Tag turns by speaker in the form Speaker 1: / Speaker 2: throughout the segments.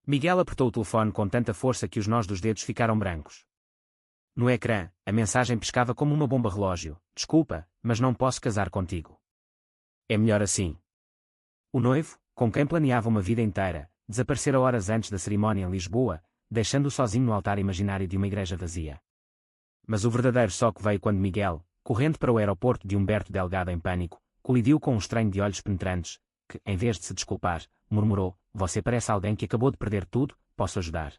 Speaker 1: Miguel apertou o telefone com tanta força que os nós dos dedos ficaram brancos. No ecrã, a mensagem piscava como uma bomba relógio. Desculpa, mas não posso casar contigo. É melhor assim. O noivo, com quem planeava uma vida inteira, desaparecera horas antes da cerimónia em Lisboa, deixando-o sozinho no altar imaginário de uma igreja vazia. Mas o verdadeiro choque veio quando Miguel, correndo para o aeroporto de Humberto Delgado em pânico, colidiu com um estranho de olhos penetrantes, que, em vez de se desculpar, murmurou: "Você parece alguém que acabou de perder tudo, posso ajudar?"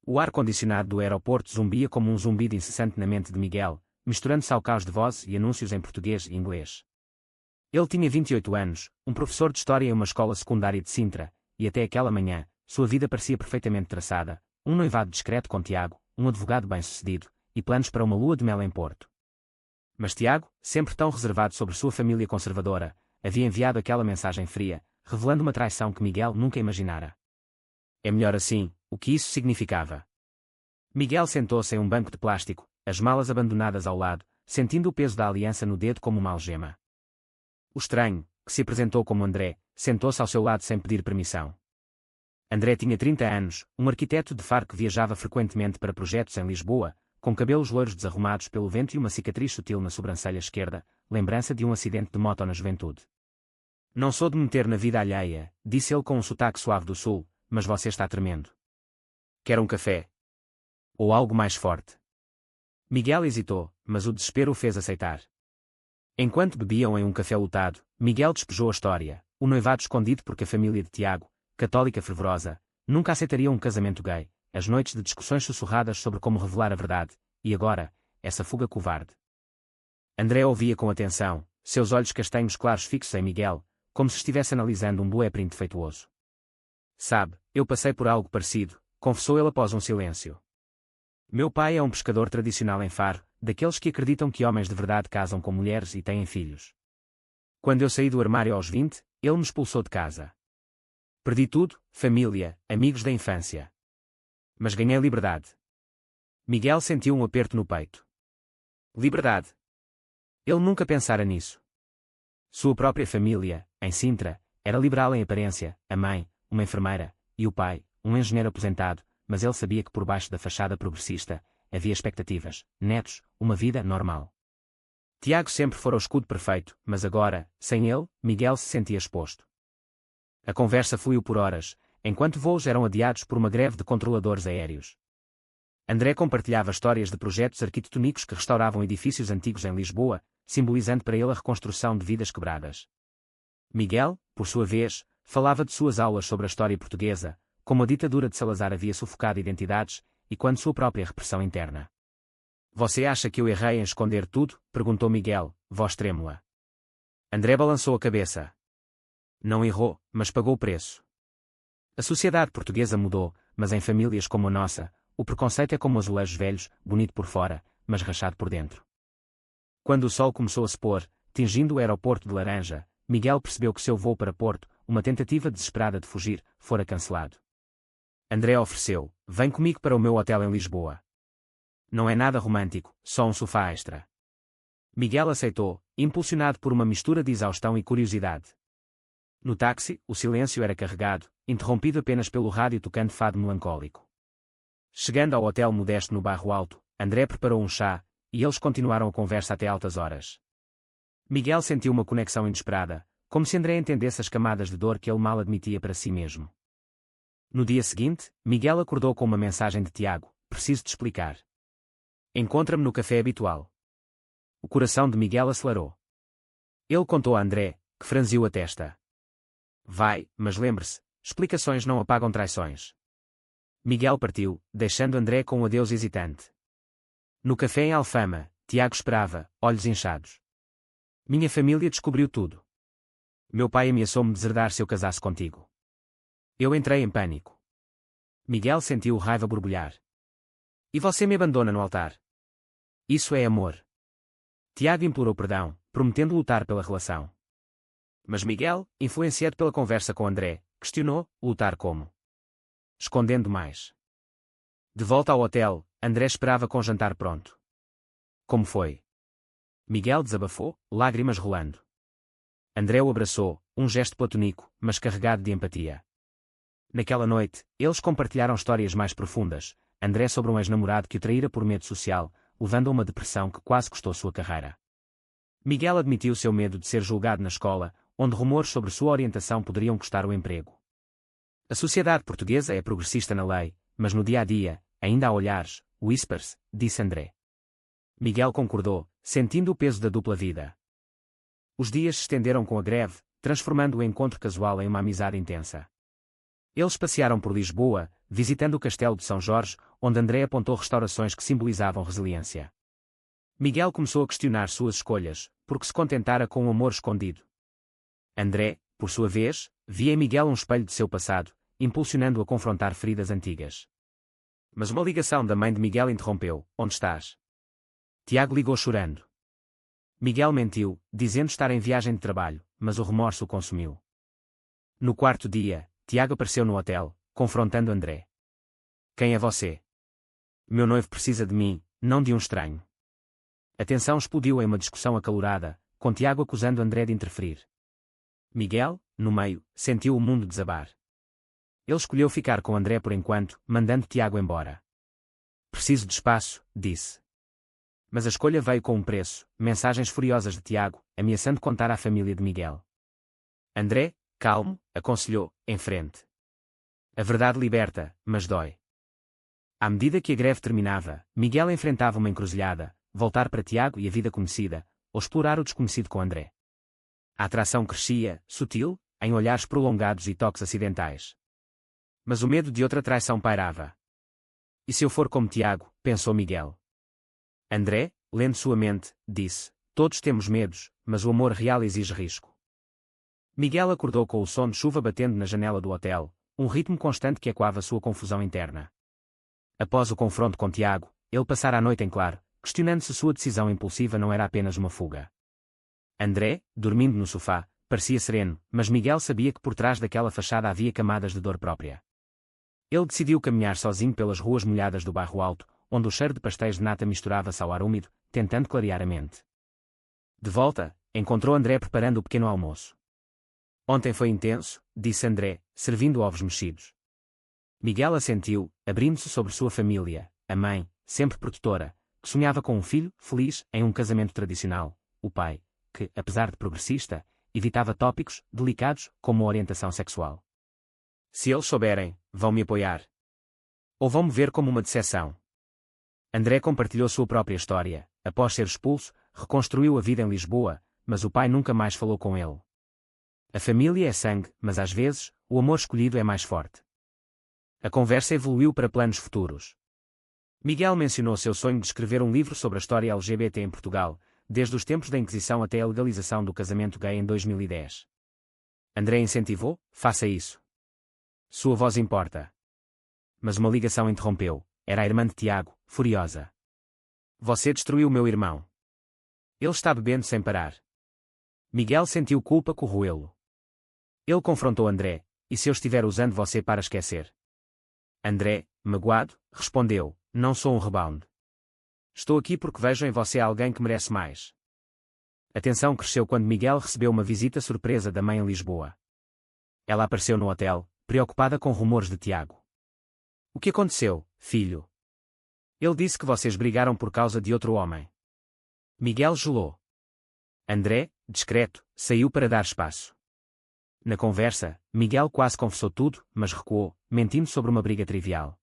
Speaker 1: O ar-condicionado do aeroporto zumbia como um zumbido incessante na mente de Miguel, misturando-se ao caos de vozes e anúncios em português e inglês. Ele tinha 28 anos, um professor de história em uma escola secundária de Sintra, e até aquela manhã, sua vida parecia perfeitamente traçada: um noivado discreto com Tiago, um advogado bem-sucedido, e planos para uma lua de mel em Porto. Mas Tiago, sempre tão reservado sobre sua família conservadora, havia enviado aquela mensagem fria, revelando uma traição que Miguel nunca imaginara. É melhor assim, o que isso significava? Miguel sentou-se em um banco de plástico, as malas abandonadas ao lado, sentindo o peso da aliança no dedo como uma algema. O estranho, que se apresentou como André, sentou-se ao seu lado sem pedir permissão. André tinha 30 anos, um arquiteto de Faro que viajava frequentemente para projetos em Lisboa, com cabelos loiros desarrumados pelo vento e uma cicatriz sutil na sobrancelha esquerda, lembrança de um acidente de moto na juventude. "Não sou de meter na vida alheia", disse ele com um sotaque suave do sul, "mas você está tremendo. Quer um café? Ou algo mais forte?" Miguel hesitou, mas o desespero o fez aceitar. Enquanto bebiam em um café lotado, Miguel despejou a história: o noivado escondido porque a família de Tiago, católica fervorosa, nunca aceitaria um casamento gay, as noites de discussões sussurradas sobre como revelar a verdade, e agora, essa fuga covarde. André ouvia com atenção, seus olhos castanhos claros fixos em Miguel, como se estivesse analisando um blueprint defeituoso. "Sabe, eu passei por algo parecido", confessou ele após um silêncio. "Meu pai é um pescador tradicional em Faro, daqueles que acreditam que homens de verdade casam com mulheres e têm filhos. Quando eu saí do armário aos 20, ele me expulsou de casa. Perdi tudo, família, amigos da infância. Mas ganhei liberdade." Miguel sentiu um aperto no peito. Liberdade. Ele nunca pensara nisso. Sua própria família, em Sintra, era liberal em aparência: a mãe, uma enfermeira, e o pai, um engenheiro aposentado, mas ele sabia que por baixo da fachada progressista, havia expectativas, netos, uma vida normal. Tiago sempre fora o escudo perfeito, mas agora, sem ele, Miguel se sentia exposto. A conversa fluiu por horas, enquanto voos eram adiados por uma greve de controladores aéreos. André compartilhava histórias de projetos arquitetônicos que restauravam edifícios antigos em Lisboa, simbolizando para ele a reconstrução de vidas quebradas. Miguel, por sua vez, falava de suas aulas sobre a história portuguesa, como a ditadura de Salazar havia sufocado identidades, e quando sua própria repressão interna. "Você acha que eu errei em esconder tudo?", perguntou Miguel, voz trêmula. André balançou a cabeça. "Não errou, mas pagou o preço. A sociedade portuguesa mudou, mas em famílias como a nossa, o preconceito é como azulejos velhos, bonito por fora, mas rachado por dentro." Quando o sol começou a se pôr, tingindo o aeroporto de laranja, Miguel percebeu que seu voo para Porto, uma tentativa desesperada de fugir, fora cancelado. André ofereceu: "Vem comigo para o meu hotel em Lisboa. Não é nada romântico, só um sofá extra." Miguel aceitou, impulsionado por uma mistura de exaustão e curiosidade. No táxi, o silêncio era carregado, interrompido apenas pelo rádio tocando fado melancólico. Chegando ao hotel modesto no Bairro Alto, André preparou um chá, e eles continuaram a conversa até altas horas. Miguel sentiu uma conexão inesperada, como se André entendesse as camadas de dor que ele mal admitia para si mesmo. No dia seguinte, Miguel acordou com uma mensagem de Tiago: "Preciso te explicar. Encontra-me no café habitual." O coração de Miguel acelerou. Ele contou a André, que franziu a testa. "Vai, mas lembre-se, explicações não apagam traições." Miguel partiu, deixando André com um adeus hesitante. No café em Alfama, Tiago esperava, olhos inchados. "Minha família descobriu tudo. Meu pai ameaçou-me deserdar se eu casasse contigo." Eu entrei em pânico. Miguel sentiu raiva borbulhar. "E você me abandona no altar? Isso é amor." Tiago implorou perdão, prometendo lutar pela relação. Mas Miguel, influenciado pela conversa com André, questionou: lutar como? Escondendo mais. De volta ao hotel, André esperava com o jantar pronto. "Como foi?" Miguel desabafou, lágrimas rolando. André o abraçou, um gesto platônico, mas carregado de empatia. Naquela noite, eles compartilharam histórias mais profundas, André sobre um ex-namorado que o traíra por medo social, levando a uma depressão que quase custou sua carreira. Miguel admitiu seu medo de ser julgado na escola, onde rumores sobre sua orientação poderiam custar o emprego. A sociedade portuguesa é progressista na lei, mas no dia-a-dia, ainda há olhares, whispers, disse André. Miguel concordou, sentindo o peso da dupla vida. Os dias se estenderam com a greve, transformando o encontro casual em uma amizade intensa. Eles passearam por Lisboa, visitando o Castelo de São Jorge, onde André apontou restaurações que simbolizavam resiliência. Miguel começou a questionar suas escolhas, porque se contentara com um amor escondido. André, por sua vez, via em Miguel um espelho de seu passado, impulsionando-o a confrontar feridas antigas. Mas uma ligação da mãe de Miguel interrompeu: "Onde estás?" Tiago ligou chorando. Miguel mentiu, dizendo estar em viagem de trabalho, mas o remorso o consumiu. No quarto dia, Tiago apareceu no hotel, confrontando André. "Quem é você?" "Meu noivo precisa de mim, não de um estranho." A tensão explodiu em uma discussão acalorada, com Tiago acusando André de interferir. Miguel, no meio, sentiu o mundo desabar. Ele escolheu ficar com André por enquanto, mandando Tiago embora. "Preciso de espaço", disse. Mas a escolha veio com um preço, mensagens furiosas de Tiago, ameaçando contar à família de Miguel. André, calmo, aconselhou: "Em frente. A verdade liberta, mas dói." À medida que a greve terminava, Miguel enfrentava uma encruzilhada: voltar para Tiago e a vida conhecida, ou explorar o desconhecido com André. A atração crescia, sutil, em olhares prolongados e toques acidentais. Mas o medo de outra traição pairava. "E se eu for como Tiago?", pensou Miguel. André, lendo sua mente, disse: "Todos temos medos, mas o amor real exige risco." Miguel acordou com o som de chuva batendo na janela do hotel, um ritmo constante que ecoava sua confusão interna. Após o confronto com Tiago, ele passara a noite em claro, questionando se sua decisão impulsiva não era apenas uma fuga. André, dormindo no sofá, parecia sereno, mas Miguel sabia que por trás daquela fachada havia camadas de dor própria. Ele decidiu caminhar sozinho pelas ruas molhadas do bairro Alto, onde o cheiro de pastéis de nata misturava-se ao ar úmido, tentando clarear a mente. De volta, encontrou André preparando o pequeno almoço. "Ontem foi intenso", disse André, servindo ovos mexidos. Miguel assentiu, abrindo-se sobre sua família, a mãe, sempre protetora, que sonhava com um filho, feliz, em um casamento tradicional, o pai, que, apesar de progressista, evitava tópicos delicados como a orientação sexual. "Se eles souberem, vão me apoiar? Ou vão me ver como uma decepção?" André compartilhou sua própria história. Após ser expulso, reconstruiu a vida em Lisboa, mas o pai nunca mais falou com ele. A família é sangue, mas às vezes, o amor escolhido é mais forte. A conversa evoluiu para planos futuros. Miguel mencionou seu sonho de escrever um livro sobre a história LGBT em Portugal, desde os tempos da Inquisição até a legalização do casamento gay em 2010. André incentivou: "Faça isso. Sua voz importa." Mas uma ligação interrompeu. Era a irmã de Tiago, furiosa. "Você destruiu meu irmão. Ele está bebendo sem parar." Miguel sentiu culpa corroê-lo. Ele confrontou André: "E se eu estiver usando você para esquecer?" André, magoado, respondeu: "Não sou um rebound. Estou aqui porque vejo em você alguém que merece mais." A tensão cresceu quando Miguel recebeu uma visita surpresa da mãe em Lisboa. Ela apareceu no hotel, preocupada com rumores de Tiago. "O que aconteceu, filho?" "Ele disse que vocês brigaram por causa de outro homem." Miguel gelou. André, discreto, saiu para dar espaço. Na conversa, Miguel quase confessou tudo, mas recuou, mentindo sobre uma briga trivial.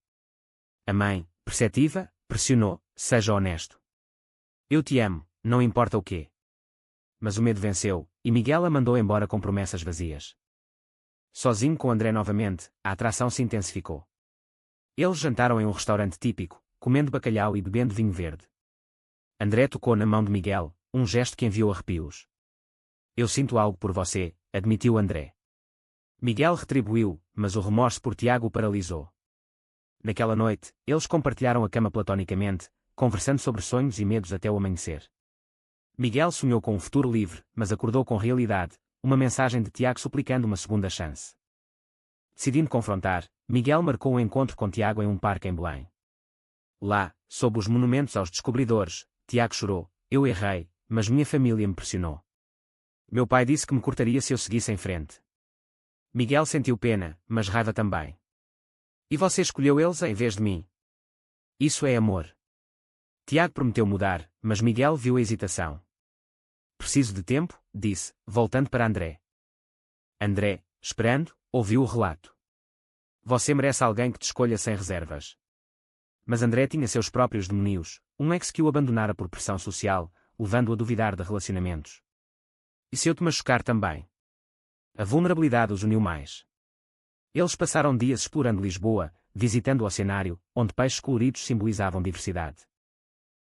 Speaker 1: A mãe, perceptiva, pressionou: "Seja honesto. Eu te amo, não importa o quê." Mas o medo venceu, e Miguel a mandou embora com promessas vazias. Sozinho com André novamente, a atração se intensificou. Eles jantaram em um restaurante típico, comendo bacalhau e bebendo vinho verde. André tocou na mão de Miguel, um gesto que enviou arrepios. "Eu sinto algo por você", admitiu André. Miguel retribuiu, mas o remorso por Tiago o paralisou. Naquela noite, eles compartilharam a cama platonicamente, conversando sobre sonhos e medos até o amanhecer. Miguel sonhou com um futuro livre, mas acordou com realidade, uma mensagem de Tiago suplicando uma segunda chance. Decidindo confrontar, Miguel marcou um encontro com Tiago em um parque em Belém. Lá, sob os monumentos aos descobridores, Tiago chorou: "Eu errei, mas minha família me pressionou. Meu pai disse que me cortaria se eu seguisse em frente." Miguel sentiu pena, mas raiva também. E você escolheu eles em vez de mim? Isso é amor. Tiago prometeu mudar, mas Miguel viu a hesitação. Preciso de tempo, disse, voltando para André. André, esperando, ouviu o relato. Você merece alguém que te escolha sem reservas. Mas André tinha seus próprios demónios, um ex que o abandonara por pressão social, levando-o a duvidar de relacionamentos. E se eu te machucar também? A vulnerabilidade os uniu mais. Eles passaram dias explorando Lisboa, visitando o oceanário, onde peixes coloridos simbolizavam diversidade.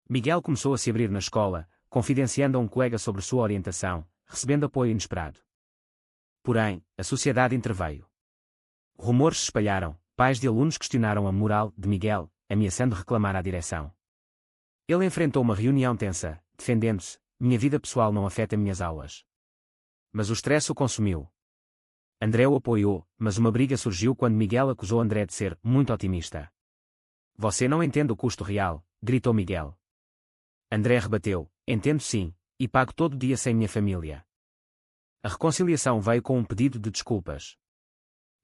Speaker 1: Miguel começou a se abrir na escola, confidenciando a um colega sobre sua orientação, recebendo apoio inesperado. Porém, a sociedade interveio. Rumores se espalharam, pais de alunos questionaram a moral de Miguel, ameaçando reclamar à direção. Ele enfrentou uma reunião tensa, defendendo-se: minha vida pessoal não afeta minhas aulas. Mas o estresse o consumiu. André o apoiou, mas uma briga surgiu quando Miguel acusou André de ser muito otimista. Você não entende o custo real, gritou Miguel. André rebateu: entendo sim, e pago todo dia sem minha família. A reconciliação veio com um pedido de desculpas.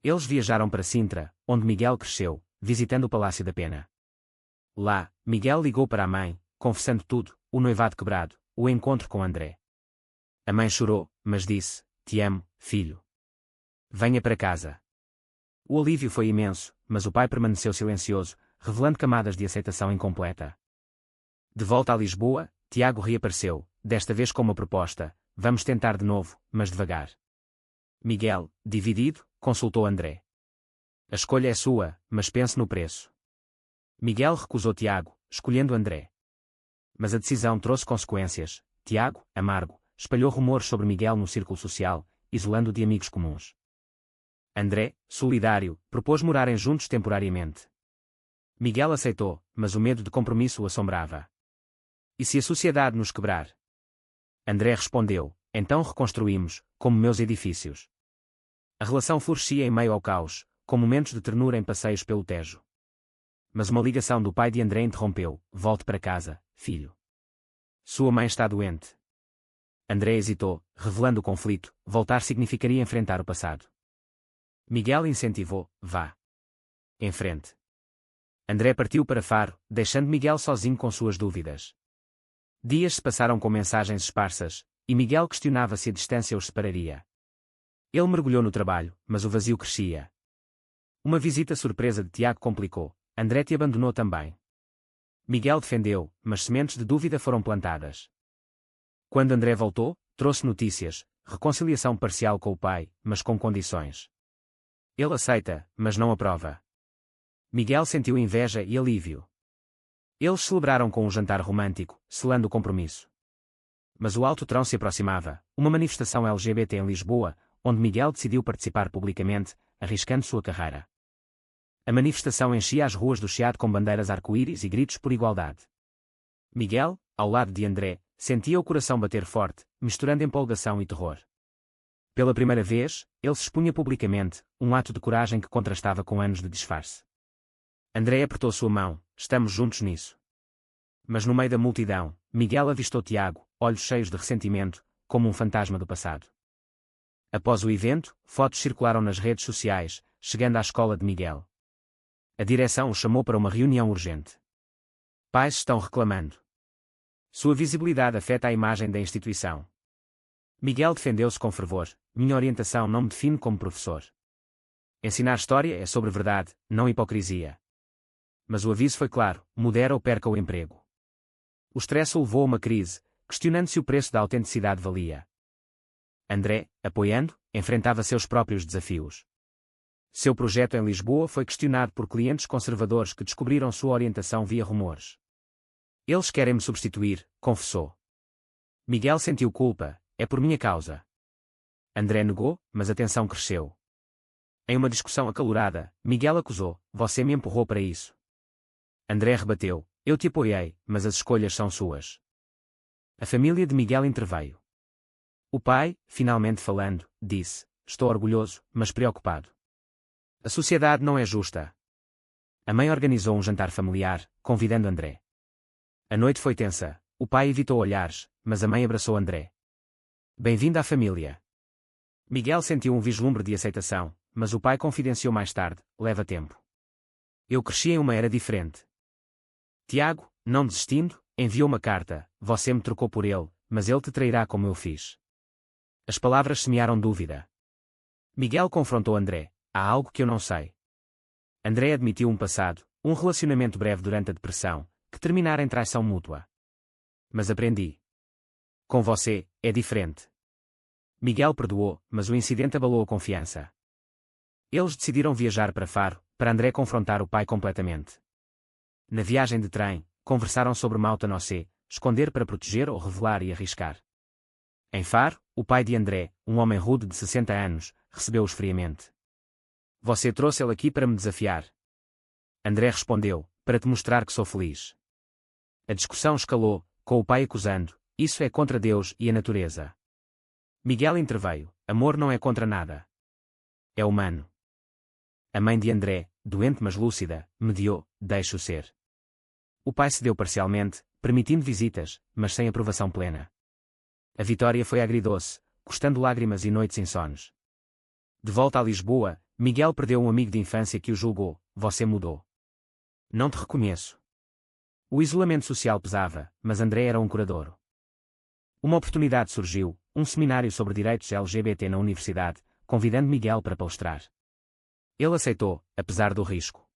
Speaker 1: Eles viajaram para Sintra, onde Miguel cresceu, visitando o Palácio da Pena. Lá, Miguel ligou para a mãe, confessando tudo: o noivado quebrado, o encontro com André. A mãe chorou, mas disse: te amo, filho. Venha para casa. O alívio foi imenso, mas o pai permaneceu silencioso, revelando camadas de aceitação incompleta. De volta a Lisboa, Tiago reapareceu, desta vez com uma proposta: vamos tentar de novo, mas devagar. Miguel, dividido, consultou André. A escolha é sua, mas pense no preço. Miguel recusou Tiago, escolhendo André. Mas a decisão trouxe consequências. Tiago, amargo, espalhou rumores sobre Miguel no círculo social, isolando-o de amigos comuns. André, solidário, propôs morarem juntos temporariamente. Miguel aceitou, mas o medo de compromisso o assombrava. E se a sociedade nos quebrar? André respondeu: então reconstruímos, como meus edifícios. A relação florescia em meio ao caos, com momentos de ternura em passeios pelo Tejo. Mas uma ligação do pai de André interrompeu: volte para casa, filho. Sua mãe está doente. André hesitou, revelando o conflito: voltar significaria enfrentar o passado. Miguel incentivou: vá. Em frente. André partiu para Faro, deixando Miguel sozinho com suas dúvidas. Dias se passaram com mensagens esparsas, e Miguel questionava se a distância os separaria. Ele mergulhou no trabalho, mas o vazio crescia. Uma visita surpresa de Tiago complicou: André te abandonou também. Miguel defendeu, mas sementes de dúvida foram plantadas. Quando André voltou, trouxe notícias: reconciliação parcial com o pai, mas com condições. Ele aceita, mas não aprova. Miguel sentiu inveja e alívio. Eles celebraram com um jantar romântico, selando o compromisso. Mas o Alto Trão se aproximava, uma manifestação LGBT em Lisboa, onde Miguel decidiu participar publicamente, arriscando sua carreira. A manifestação enchia as ruas do Chiado com bandeiras arco-íris e gritos por igualdade. Miguel, ao lado de André, sentia o coração bater forte, misturando empolgação e terror. Pela primeira vez, ele se expunha publicamente, um ato de coragem que contrastava com anos de disfarce. André apertou sua mão: estamos juntos nisso. Mas no meio da multidão, Miguel avistou Tiago, olhos cheios de ressentimento, como um fantasma do passado. Após o evento, fotos circularam nas redes sociais, chegando à escola de Miguel. A direção o chamou para uma reunião urgente. Pais estão reclamando. Sua visibilidade afeta a imagem da instituição. Miguel defendeu-se com fervor: minha orientação não me define como professor. Ensinar história é sobre verdade, não hipocrisia. Mas o aviso foi claro: modera ou perca o emprego. O estresse o levou a uma crise, questionando se o preço da autenticidade valia. André, apoiando, enfrentava seus próprios desafios. Seu projeto em Lisboa foi questionado por clientes conservadores que descobriram sua orientação via rumores. Eles querem me substituir, confessou. Miguel sentiu culpa: é por minha causa. André negou, mas a tensão cresceu. Em uma discussão acalorada, Miguel acusou: você me empurrou para isso. André rebateu: eu te apoiei, mas as escolhas são suas. A família de Miguel interveio. O pai, finalmente falando, disse: estou orgulhoso, mas preocupado. A sociedade não é justa. A mãe organizou um jantar familiar, convidando André. A noite foi tensa. O pai evitou olhares, mas a mãe abraçou André. Bem-vindo à família. Miguel sentiu um vislumbre de aceitação, mas o pai confidenciou mais tarde: leva tempo. Eu cresci em uma era diferente. Tiago, não desistindo, enviou uma carta: você me trocou por ele, mas ele te trairá como eu fiz. As palavras semearam dúvida. Miguel confrontou André: há algo que eu não sei. André admitiu um passado, um relacionamento breve durante a depressão, que terminara em traição mútua. Mas aprendi. Com você, é diferente. Miguel perdoou, mas o incidente abalou a confiança. Eles decidiram viajar para Faro, para André confrontar o pai completamente. Na viagem de trem, conversaram sobre Mauta Nocé, esconder para proteger ou revelar e arriscar. Em Faro, o pai de André, um homem rude de 60 anos, recebeu-os friamente. Você trouxe ele aqui para me desafiar. André respondeu: para te mostrar que sou feliz. A discussão escalou, com o pai acusando: isso é contra Deus e a natureza. Miguel interveio: amor não é contra nada. É humano. A mãe de André, doente mas lúcida, mediou: deixe-o ser. O pai cedeu parcialmente, permitindo visitas, mas sem aprovação plena. A vitória foi agridoce, custando lágrimas e noites insones. De volta a Lisboa, Miguel perdeu um amigo de infância que o julgou: você mudou. Não te reconheço. O isolamento social pesava, mas André era um curadouro. Uma oportunidade surgiu, um seminário sobre direitos LGBT na universidade, convidando Miguel para palestrar. Ele aceitou, apesar do risco.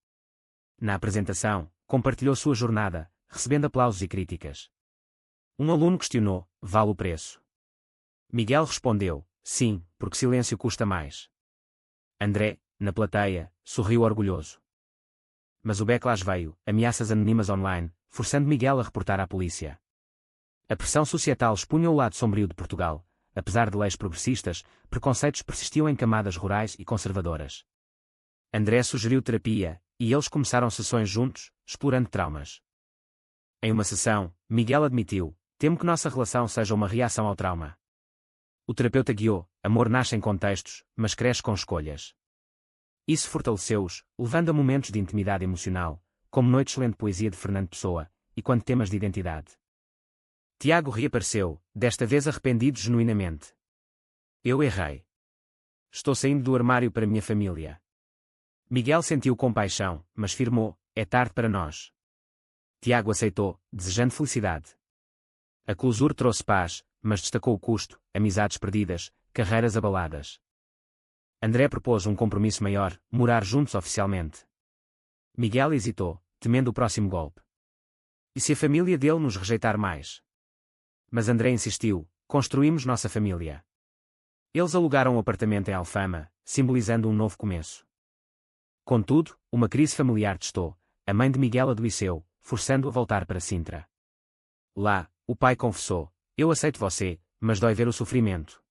Speaker 1: Na apresentação, compartilhou sua jornada, recebendo aplausos e críticas. Um aluno questionou: vale o preço? Miguel respondeu: sim, porque silêncio custa mais. André, na plateia, sorriu orgulhoso. Mas o backlash veio: ameaças anónimas online, forçando Miguel a reportar à polícia. A pressão societal expunha o lado sombrio de Portugal. Apesar de leis progressistas, preconceitos persistiam em camadas rurais e conservadoras. André sugeriu terapia, e eles começaram sessões juntos, explorando traumas. Em uma sessão, Miguel admitiu: temo que nossa relação seja uma reação ao trauma. O terapeuta guiou: amor nasce em contextos, mas cresce com escolhas. Isso fortaleceu-os, levando a momentos de intimidade emocional, como Noite Excelente Poesia de Fernando Pessoa, e quando temas de identidade. Tiago reapareceu, desta vez arrependido genuinamente. Eu errei. Estou saindo do armário para minha família. Miguel sentiu compaixão, mas firmou: é tarde para nós. Tiago aceitou, desejando felicidade. A clausura trouxe paz, mas destacou o custo: amizades perdidas, carreiras abaladas. André propôs um compromisso maior: morar juntos oficialmente. Miguel hesitou, temendo o próximo golpe. E se a família dele nos rejeitar mais? Mas André insistiu: construímos nossa família. Eles alugaram um apartamento em Alfama, simbolizando um novo começo. Contudo, uma crise familiar testou: a mãe de Miguel adoeceu, forçando-o a voltar para Sintra. Lá, o pai confessou: eu aceito você, mas dói ver o sofrimento.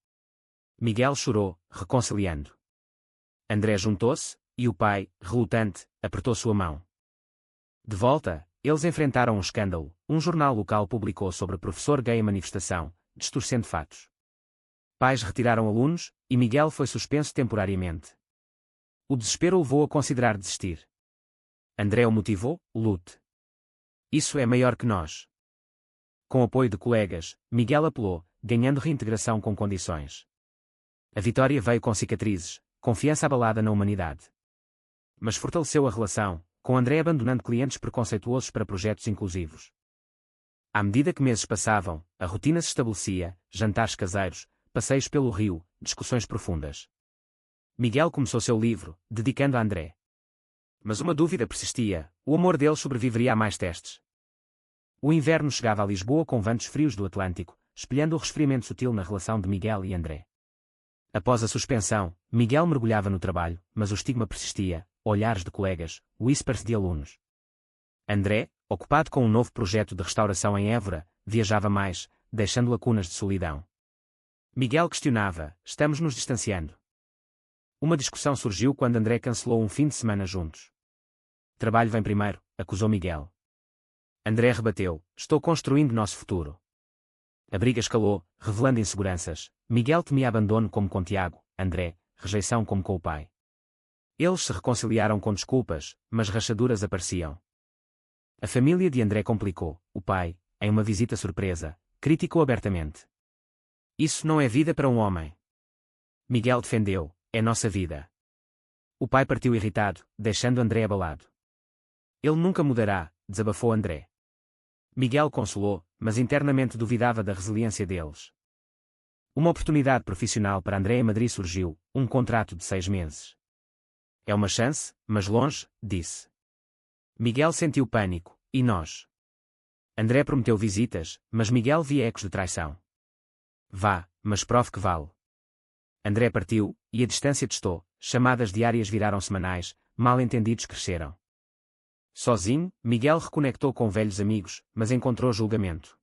Speaker 1: Miguel chorou, reconciliando. André juntou-se, e o pai, relutante, apertou sua mão. De volta, eles enfrentaram um escândalo: um jornal local publicou sobre professor gay em manifestação, distorcendo fatos. Pais retiraram alunos, e Miguel foi suspenso temporariamente. O desespero o levou a considerar desistir. André o motivou: lute. Isso é maior que nós. Com apoio de colegas, Miguel apelou, ganhando reintegração com condições. A vitória veio com cicatrizes, confiança abalada na humanidade. Mas fortaleceu a relação, com André abandonando clientes preconceituosos para projetos inclusivos. À medida que meses passavam, a rotina se estabelecia: jantares caseiros, passeios pelo rio, discussões profundas. Miguel começou seu livro, dedicando a André. Mas uma dúvida persistia: o amor deles sobreviveria a mais testes. O inverno chegava a Lisboa com ventos frios do Atlântico, espelhando o resfriamento sutil na relação de Miguel e André. Após a suspensão, Miguel mergulhava no trabalho, mas o estigma persistia: olhares de colegas, whispers de alunos. André, ocupado com um novo projeto de restauração em Évora, viajava mais, deixando lacunas de solidão. Miguel questionava: estamos nos distanciando? Uma discussão surgiu quando André cancelou um fim de semana juntos. Trabalho vem primeiro, acusou Miguel. André rebateu: estou construindo nosso futuro. A briga escalou, revelando inseguranças. Miguel temia abandono como com Tiago, André, rejeição como com o pai. Eles se reconciliaram com desculpas, mas rachaduras apareciam. A família de André complicou: o pai, em uma visita surpresa, criticou abertamente. Isso não é vida para um homem. Miguel defendeu, é nossa vida. O pai partiu irritado, deixando André abalado. Ele nunca mudará, desabafou André. Miguel consolou, mas internamente duvidava da resiliência deles. Uma oportunidade profissional para André em Madrid surgiu, um contrato de 6 meses. É uma chance, mas longe, disse. Miguel sentiu pânico, e nós? André prometeu visitas, mas Miguel via ecos de traição. Vá, mas prove que vale. André partiu, e a distância testou, chamadas diárias viraram semanais, mal-entendidos cresceram. Sozinho, Miguel reconectou com velhos amigos, mas encontrou julgamento.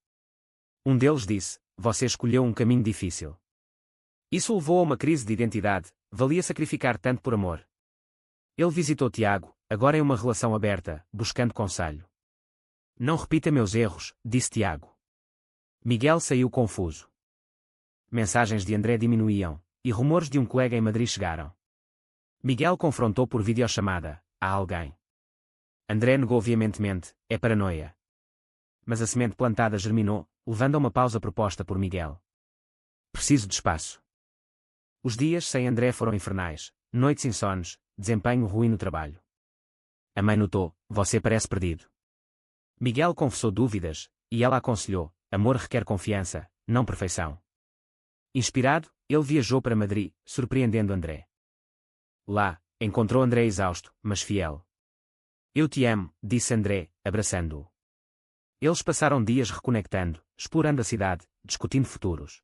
Speaker 1: Um deles disse, você escolheu um caminho difícil. Isso o levou a uma crise de identidade, valia sacrificar tanto por amor. Ele visitou Tiago, agora em uma relação aberta, buscando conselho. Não repita meus erros, disse Tiago. Miguel saiu confuso. Mensagens de André diminuíam, e rumores de um colega em Madrid chegaram. Miguel confrontou por videochamada, a alguém. André negou veementemente, é paranoia. Mas a semente plantada germinou, levando a uma pausa proposta por Miguel. Preciso de espaço. Os dias sem André foram infernais, noites insones, desempenho ruim no trabalho. A mãe notou, você parece perdido. Miguel confessou dúvidas, e ela aconselhou, amor requer confiança, não perfeição. Inspirado, ele viajou para Madrid, surpreendendo André. Lá, encontrou André exausto, mas fiel. Eu te amo, disse André, abraçando-o. Eles passaram dias reconectando, explorando a cidade, discutindo futuros.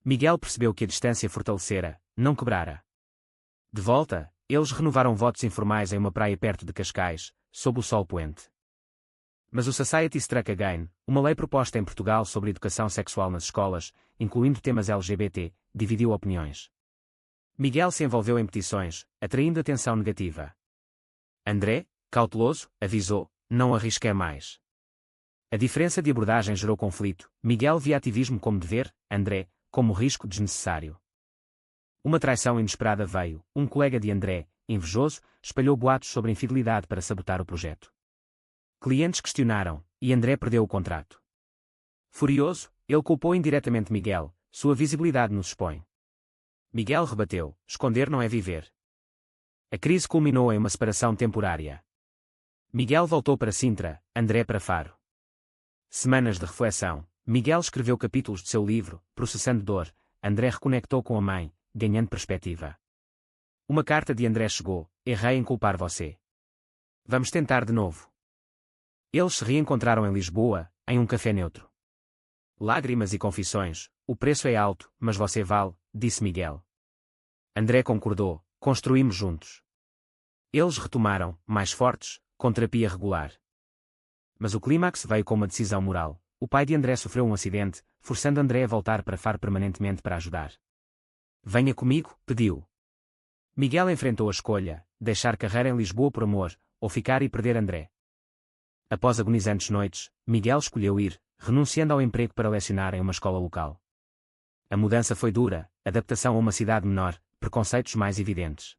Speaker 1: Miguel percebeu que a distância fortalecera, não quebrara. De volta, eles renovaram votos informais em uma praia perto de Cascais, sob o sol poente. Mas o Society Struck Again, uma lei proposta em Portugal sobre educação sexual nas escolas, incluindo temas LGBT, dividiu opiniões. Miguel se envolveu em petições, atraindo atenção negativa. André, cauteloso, avisou, não arrisque mais. A diferença de abordagem gerou conflito, Miguel via ativismo como dever, André, como risco desnecessário. Uma traição inesperada veio, um colega de André, invejoso, espalhou boatos sobre infidelidade para sabotar o projeto. Clientes questionaram, e André perdeu o contrato. Furioso, ele culpou indiretamente Miguel, sua visibilidade nos expõe. Miguel rebateu, esconder não é viver. A crise culminou em uma separação temporária. Miguel voltou para Sintra, André para Faro. Semanas de reflexão, Miguel escreveu capítulos de seu livro, Processando Dor, André reconectou com a mãe, ganhando perspectiva. Uma carta de André chegou, errei em culpar você. Vamos tentar de novo. Eles se reencontraram em Lisboa, em um café neutro. Lágrimas e confissões, o preço é alto, mas você vale, disse Miguel. André concordou, construímos juntos. Eles retomaram, mais fortes, com terapia regular. Mas o clímax veio com uma decisão moral. O pai de André sofreu um acidente, forçando André a voltar para Faro permanentemente para ajudar. Venha comigo, pediu. Miguel enfrentou a escolha, deixar carreira em Lisboa por amor, ou ficar e perder André. Após agonizantes noites, Miguel escolheu ir, renunciando ao emprego para lecionar em uma escola local. A mudança foi dura, adaptação a uma cidade menor, preconceitos mais evidentes.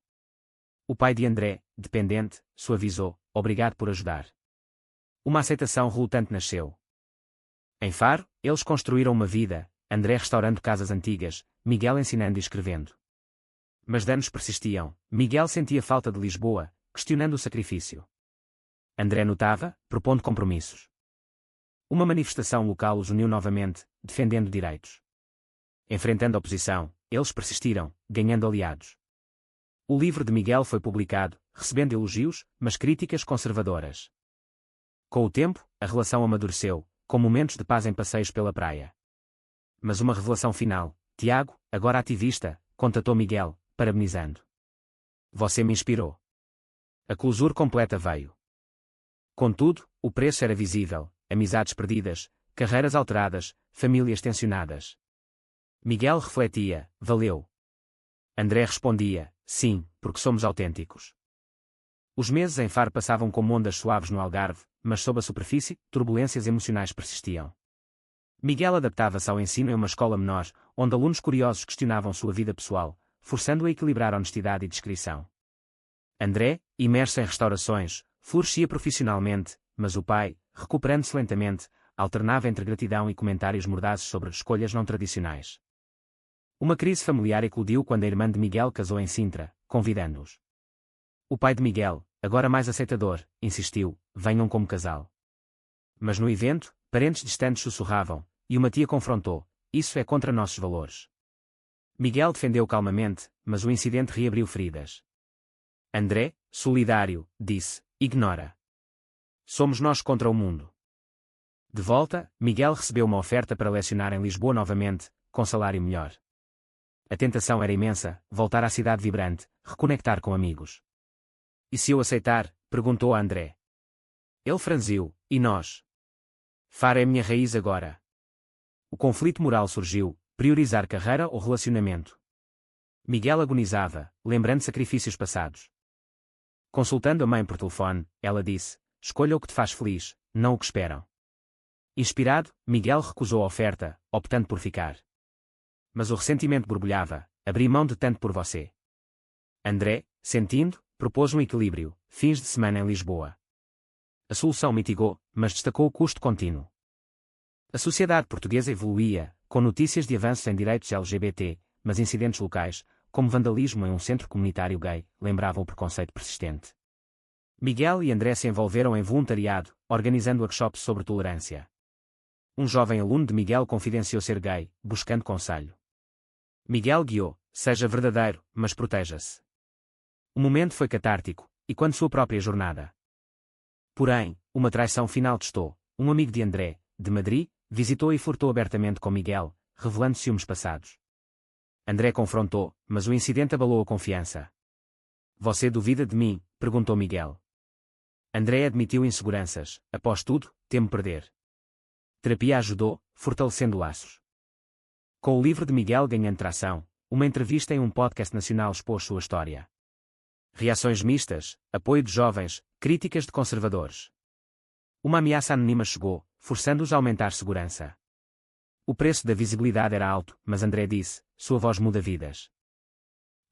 Speaker 1: O pai de André, dependente, suavizou, obrigado por ajudar. Uma aceitação relutante nasceu. Em Faro, eles construíram uma vida, André restaurando casas antigas, Miguel ensinando e escrevendo. Mas danos persistiam, Miguel sentia falta de Lisboa, questionando o sacrifício. André notava, propondo compromissos. Uma manifestação local os uniu novamente, defendendo direitos. Enfrentando a oposição, eles persistiram, ganhando aliados. O livro de Miguel foi publicado, recebendo elogios, mas críticas conservadoras. Com o tempo, a relação amadureceu, com momentos de paz em passeios pela praia. Mas uma revelação final, Tiago, agora ativista, contatou Miguel, parabenizando. Você me inspirou. A closure completa veio. Contudo, o preço era visível, amizades perdidas, carreiras alteradas, famílias tensionadas. Miguel refletia, valeu. André respondia, sim, porque somos autênticos. Os meses em Faro passavam como ondas suaves no Algarve, mas sob a superfície, turbulências emocionais persistiam. Miguel adaptava-se ao ensino em uma escola menor, onde alunos curiosos questionavam sua vida pessoal, forçando-o a equilibrar honestidade e discrição. André, imerso em restaurações, florescia profissionalmente, mas o pai, recuperando-se lentamente, alternava entre gratidão e comentários mordazes sobre escolhas não tradicionais. Uma crise familiar eclodiu quando a irmã de Miguel casou em Sintra, convidando-os. O pai de Miguel, agora mais aceitador, insistiu: venham como casal. Mas no evento, parentes distantes sussurravam, e uma tia confrontou: isso é contra nossos valores. Miguel defendeu calmamente, mas o incidente reabriu feridas. André, solidário, disse: ignora. Somos nós contra o mundo. De volta, Miguel recebeu uma oferta para lecionar em Lisboa novamente, com salário melhor. A tentação era imensa: voltar à cidade vibrante, reconectar com amigos. E se eu aceitar? Perguntou a André. Ele franziu: e nós? Faro é minha raiz agora. O conflito moral surgiu: priorizar carreira ou relacionamento. Miguel agonizava, lembrando sacrifícios passados. Consultando a mãe por telefone, ela disse: escolha o que te faz feliz, não o que esperam. Inspirado, Miguel recusou a oferta, optando por ficar. Mas o ressentimento borbulhava: abri mão de tanto por você. André, sentindo, propôs um equilíbrio: fins de semana em Lisboa. A solução mitigou, mas destacou o custo contínuo. A sociedade portuguesa evoluía, com notícias de avanços em direitos LGBT, mas incidentes locais, como vandalismo em um centro comunitário gay, lembravam o preconceito persistente. Miguel e André se envolveram em voluntariado, organizando workshops sobre tolerância. Um jovem aluno de Miguel confidenciou ser gay, buscando conselho. Miguel guiou: seja verdadeiro, mas proteja-se. O momento foi catártico, e quando sua própria jornada. Porém, uma traição final testou: um amigo de André, de Madrid, visitou e flertou abertamente com Miguel, revelando ciúmes passados. André confrontou, mas o incidente abalou a confiança. Você duvida de mim? Perguntou Miguel. André admitiu inseguranças: após tudo, temo perder. Terapia ajudou, fortalecendo laços. Com o livro de Miguel ganhando tração, uma entrevista em um podcast nacional expôs sua história. Reações mistas, apoio de jovens, críticas de conservadores. Uma ameaça anônima chegou, forçando-os a aumentar segurança. O preço da visibilidade era alto, mas André disse: sua voz muda vidas.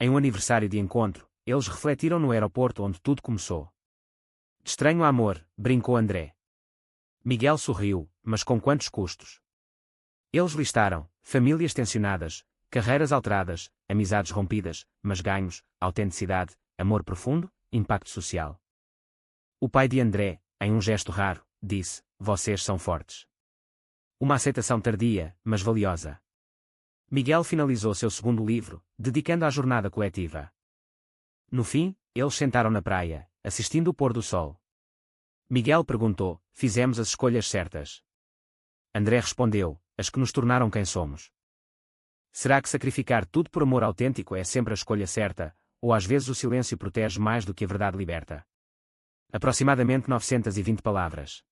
Speaker 1: Em um aniversário de encontro, eles refletiram no aeroporto onde tudo começou. De estranho amor, brincou André. Miguel sorriu, mas com quantos custos? Eles listaram: famílias tensionadas, carreiras alteradas, amizades rompidas, mas ganhos: autenticidade, amor profundo, impacto social. O pai de André, em um gesto raro, disse: vocês são fortes. Uma aceitação tardia, mas valiosa. Miguel finalizou seu segundo livro, dedicando à jornada coletiva. No fim, eles sentaram na praia, assistindo o pôr do sol. Miguel perguntou: fizemos as escolhas certas? André respondeu: as que nos tornaram quem somos. Será que sacrificar tudo por amor autêntico é sempre a escolha certa, ou às vezes o silêncio protege mais do que a verdade liberta? Aproximadamente 920 palavras.